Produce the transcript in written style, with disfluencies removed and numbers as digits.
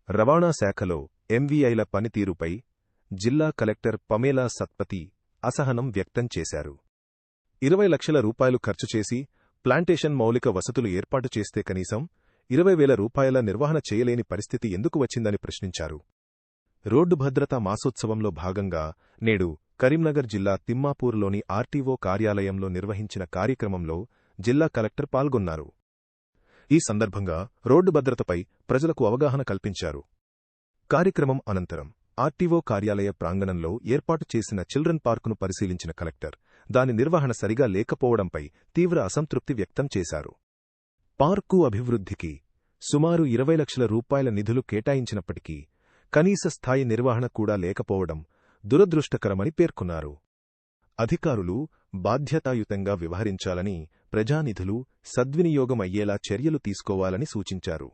రవాణా శాఖలో ఎంవీఐల పనితీరుపై జిల్లా కలెక్టర్ పమేలా సత్పతి అసహనం వ్యక్తం చేశారు. 20 లక్షల రూపాయలు ఖర్చు చేసి ప్లాంటేషన్ మౌలిక వసతులు ఏర్పాటు చేస్తే కనీసం 20,000 రూపాయల నిర్వహణ చేయలేని పరిస్థితి ఎందుకు వచ్చిందని ప్రశ్నించారు. రోడ్డు భద్రతా మాసోత్సవంలో భాగంగా నేడు కరీంనగర్ జిల్లా తిమ్మాపూర్లోని ఆర్టీఓ కార్యాలయంలో నిర్వహించిన కార్యక్రమంలో జిల్లా కలెక్టర్ పాల్గొన్నారు. ఈ సందర్భంగా రోడ్డు భద్రతపై ప్రజలకు అవగాహన కల్పించారు. కార్యక్రమం అనంతరం ఆర్టీఓ కార్యాలయ ప్రాంగణంలో ఏర్పాటు చేసిన చిల్డ్రన్ పార్కును పరిశీలించిన కలెక్టర్ దాని నిర్వహణ సరిగా లేకపోవడంపై తీవ్ర అసంతృప్తి వ్యక్తం చేశారు. పార్కు అభివృద్ధికి సుమారు 20 లక్షల రూపాయల నిధులు కేటాయించినప్పటికీ కనీస స్థాయి నిర్వహణ కూడా లేకపోవడం దురదృష్టకరమని పేర్కొన్నారు. అధికారులు బాధ్యతాయుతంగా వ్యవహరించాలని, ప్రజానిధులు సద్వినియోగం అయ్యేలా చర్యలు తీసుకోవాలని సూచించారు.